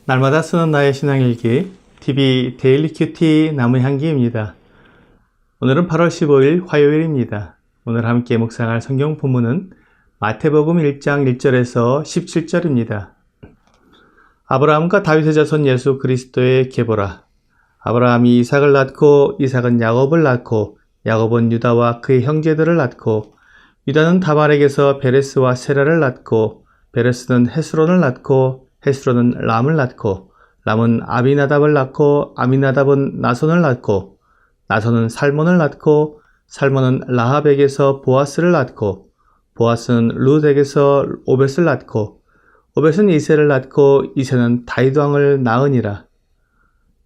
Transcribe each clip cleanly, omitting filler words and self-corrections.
날마다 쓰는 나의 신앙일기 TV 데일리 큐티 나무향기입니다. 오늘은 8월 15일 화요일입니다. 오늘 함께 묵상할 성경 본문은 마태복음 1장 1절에서 17절입니다. 아브라함과 다윗의 자손 예수 그리스도의 계보라. 아브라함이 이삭을 낳고 이삭은 야곱을 낳고 야곱은 유다와 그의 형제들을 낳고 유다는 다말에게서 베레스와 세라를 낳고 베레스는 헤스론을 낳고 헤스론은 람을 낳고 람은 아비나답을 낳고 아미나답은 나손을 낳고 나손은 살몬을 낳고 살몬은 라합에게서 보아스를 낳고 보아스는 룻에게서 오벳을 낳고 오벳은 이새를 낳고 이새는 다윗 왕을 낳으니라.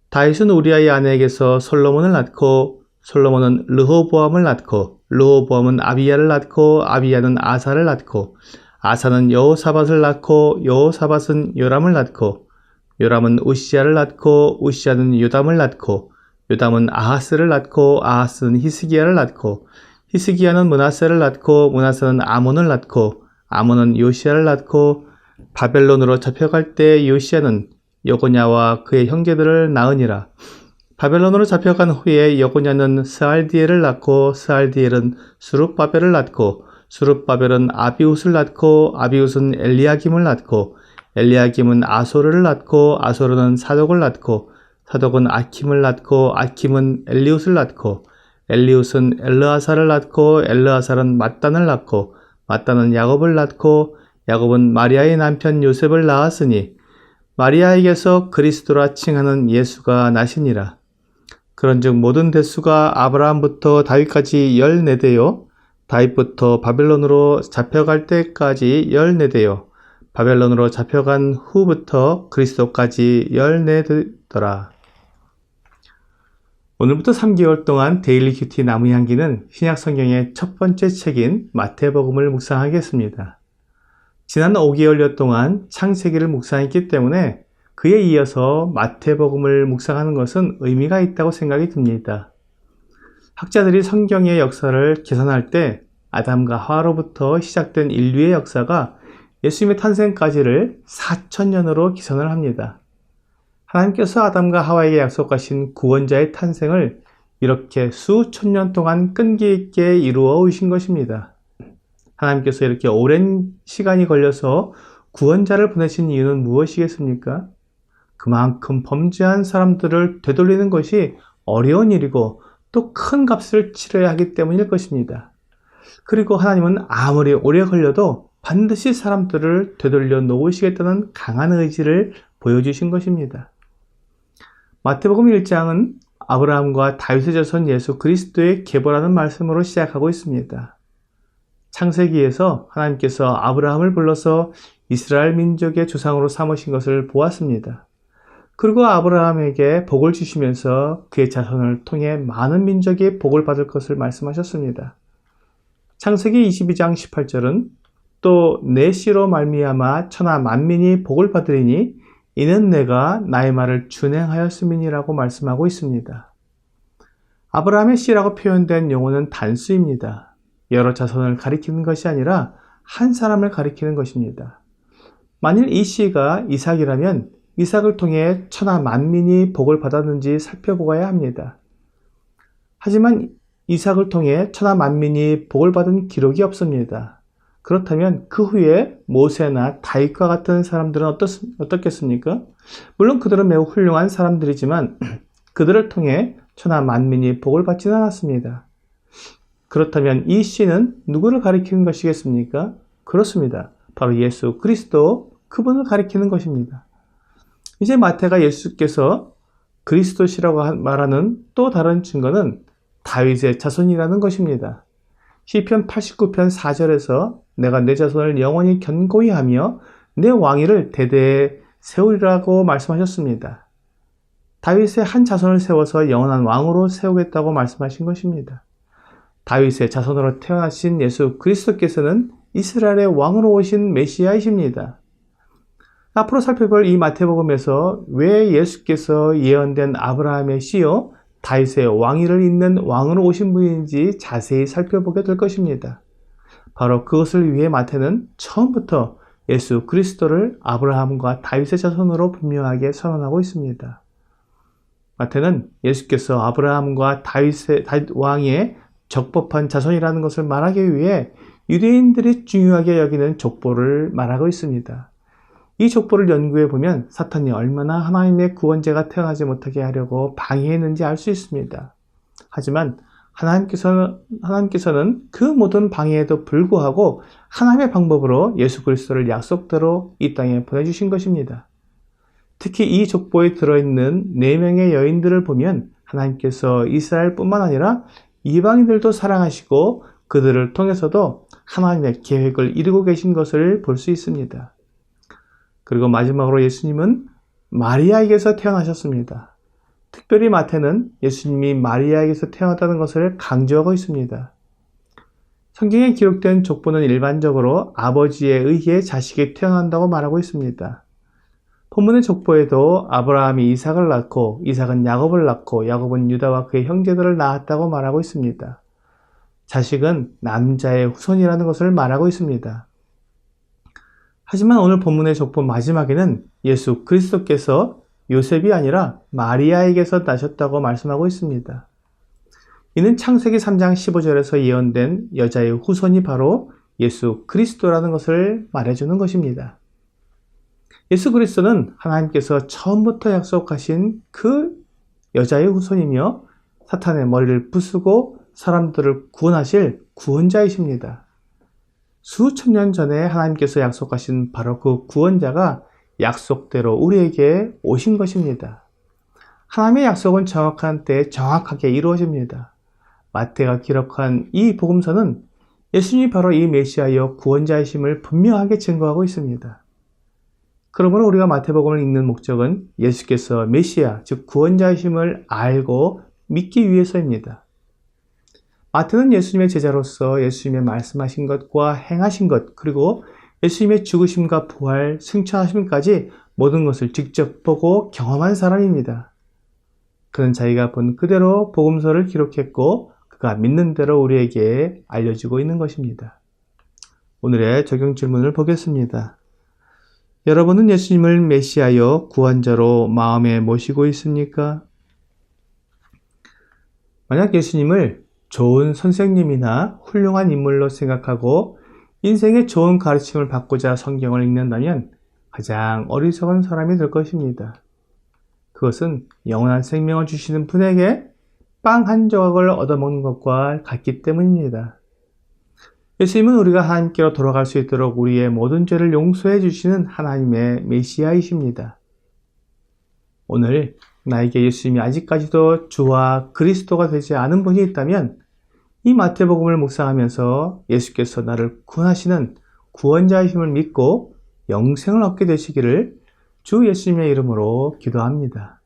다윗은 우리아의 아내에게서 솔로몬을 낳고 솔로몬은 르호보암을 낳고 르호보암은 아비야를 낳고 아비야는 아사를 낳고 아사는 여호사밧을 낳고 여호사밧은 요람을 낳고 요람은 우시야를 낳고 우시야는 요담을 낳고 요담은 아하스를 낳고 아하스는 히스기야를 낳고 히스기야는 므낫세를 낳고 므낫세는 아몬을 낳고 아몬은 요시야를 낳고 바벨론으로 잡혀갈 때 요시야는 여고냐와 그의 형제들을 낳으니라. 바벨론으로 잡혀간 후에 여고냐는 스알디엘을 낳고 스알디엘은 수룹바벨을 낳고 수룹바벨은 아비웃을 낳고 아비웃은 엘리야김을 낳고 엘리야김은 아소르를 낳고 아소르는 사독을 낳고 사독은 아킴을 낳고 아킴은 엘리웃을 낳고 엘리웃은 엘르아사를 낳고 엘르아사는 mat단을 낳고 mat단은 야곱을 낳고 야곱은 마리아의 남편 요셉을 낳았으니 마리아에게서 그리스도라 칭하는 예수가 나시니라. 그런즉 모든 대수가 아브라함부터 다윗까지 14대요 다윗부터 바벨론으로 잡혀갈 때까지 14대요 바벨론으로 잡혀간 후부터 그리스도까지 14대더라. 오늘부터 3개월 동안 데일리 큐티 나무향기는 신약성경의 첫 번째 책인 마태복음을 묵상하겠습니다. 지난 5개월여 동안 창세기를 묵상했기 때문에 그에 이어서 마태복음을 묵상하는 것은 의미가 있다고 생각이 듭니다. 학자들이 성경의 역사를 계산할 때 아담과 하와로부터 시작된 인류의 역사가 예수님의 탄생까지를 4,000년으로 계산을 합니다. 하나님께서 아담과 하와에게 약속하신 구원자의 탄생을 이렇게 수천 년 동안 끈기 있게 이루어 오신 것입니다. 하나님께서 이렇게 오랜 시간이 걸려서 구원자를 보내신 이유는 무엇이겠습니까? 그만큼 범죄한 사람들을 되돌리는 것이 어려운 일이고 또 큰 값을 치러야 하기 때문일 것입니다. 그리고 하나님은 아무리 오래 걸려도 반드시 사람들을 되돌려 놓으시겠다는 강한 의지를 보여주신 것입니다. 마태복음 1장은 아브라함과 다윗의 자손 예수 그리스도의 계보라는 말씀으로 시작하고 있습니다. 창세기에서 하나님께서 아브라함을 불러서 이스라엘 민족의 조상으로 삼으신 것을 보았습니다. 그리고 아브라함에게 복을 주시면서 그의 자손을 통해 많은 민족이 복을 받을 것을 말씀하셨습니다. 창세기 22장 18절은 또 내 씨로 말미암아 천하 만민이 복을 받으리니 이는 내가 나의 말을 준행하였음이니라고 말씀하고 있습니다. 아브라함의 씨라고 표현된 용어는 단수입니다. 여러 자손을 가리키는 것이 아니라 한 사람을 가리키는 것입니다. 만일 이 씨가 이삭이라면 이삭을 통해 천하 만민이 복을 받았는지 살펴보아야 합니다. 하지만 이삭을 통해 천하 만민이 복을 받은 기록이 없습니다. 그렇다면 그 후에 모세나 다윗과 같은 사람들은 어떻겠습니까? 물론 그들은 매우 훌륭한 사람들이지만 그들을 통해 천하 만민이 복을 받지는 않았습니다. 그렇다면 이 씨는 누구를 가리키는 것이겠습니까? 그렇습니다. 바로 예수 그리스도, 그분을 가리키는 것입니다. 이제 마태가 예수께서 그리스도시라고 말하는 또 다른 증거는 다윗의 자손이라는 것입니다. 시편 89편 4절에서 내가 내 자손을 영원히 견고히 하며 내 왕위를 대대에 세우리라고 말씀하셨습니다. 다윗의 한 자손을 세워서 영원한 왕으로 세우겠다고 말씀하신 것입니다. 다윗의 자손으로 태어나신 예수 그리스도께서는 이스라엘의 왕으로 오신 메시아이십니다. 앞으로 살펴볼 이 마태복음에서 왜 예수께서 예언된 아브라함의 씨요 다윗의 왕위를 잇는 왕으로 오신 분인지 자세히 살펴보게 될 것입니다. 바로 그것을 위해 마태는 처음부터 예수 그리스도를 아브라함과 다윗의 자손으로 분명하게 선언하고 있습니다. 마태는 예수께서 아브라함과 다윗 왕의 적법한 자손이라는 것을 말하기 위해 유대인들이 중요하게 여기는 족보를 말하고 있습니다. 이 족보를 연구해 보면 사탄이 얼마나 하나님의 구원자가 태어나지 못하게 하려고 방해했는지 알 수 있습니다. 하지만 하나님께서는 그 모든 방해에도 불구하고 하나님의 방법으로 예수 그리스도를 약속대로 이 땅에 보내주신 것입니다. 특히 이 족보에 들어있는 4명의 여인들을 보면 하나님께서 이스라엘뿐만 아니라 이방인들도 사랑하시고 그들을 통해서도 하나님의 계획을 이루고 계신 것을 볼 수 있습니다. 그리고 마지막으로 예수님은 마리아에게서 태어나셨습니다. 특별히 마태는 예수님이 마리아에게서 태어났다는 것을 강조하고 있습니다. 성경에 기록된 족보는 일반적으로 아버지에 의해 자식이 태어난다고 말하고 있습니다. 본문의 족보에도 아브라함이 이삭을 낳고 이삭은 야곱을 낳고 야곱은 유다와 그의 형제들을 낳았다고 말하고 있습니다. 자식은 남자의 후손이라는 것을 말하고 있습니다. 하지만 오늘 본문의 족보 마지막에는 예수 그리스도께서 요셉이 아니라 마리아에게서 나셨다고 말씀하고 있습니다. 이는 창세기 3장 15절에서 예언된 여자의 후손이 바로 예수 그리스도라는 것을 말해주는 것입니다. 예수 그리스도는 하나님께서 처음부터 약속하신 그 여자의 후손이며 사탄의 머리를 부수고 사람들을 구원하실 구원자이십니다. 수천 년 전에 하나님께서 약속하신 바로 그 구원자가 약속대로 우리에게 오신 것입니다. 하나님의 약속은 정확한 때에 정확하게 이루어집니다. 마태가 기록한 이 복음서는 예수님이 바로 이 메시아여 구원자이심을 분명하게 증거하고 있습니다. 그러므로 우리가 마태복음을 읽는 목적은 예수께서 메시아, 즉 구원자이심을 알고 믿기 위해서입니다. 마태는 예수님의 제자로서 예수님의 말씀하신 것과 행하신 것, 그리고 예수님의 죽으심과 부활, 승천하심까지 모든 것을 직접 보고 경험한 사람입니다. 그는 자기가 본 그대로 복음서를 기록했고 그가 믿는 대로 우리에게 알려주고 있는 것입니다. 오늘의 적용 질문을 보겠습니다. 여러분은 예수님을 메시아여 구원자로 마음에 모시고 있습니까? 만약 예수님을 좋은 선생님이나 훌륭한 인물로 생각하고 인생의 좋은 가르침을 받고자 성경을 읽는다면 가장 어리석은 사람이 될 것입니다. 그것은 영원한 생명을 주시는 분에게 빵 한 조각을 얻어먹는 것과 같기 때문입니다. 예수님은 우리가 하나님께로 돌아갈 수 있도록 우리의 모든 죄를 용서해 주시는 하나님의 메시아이십니다. 오늘 나에게 예수님이 아직까지도 주와 그리스도가 되지 않은 분이 있다면 이 마태복음을 묵상하면서 예수께서 나를 구원하시는 구원자이심을 믿고 영생을 얻게 되시기를 주 예수님의 이름으로 기도합니다.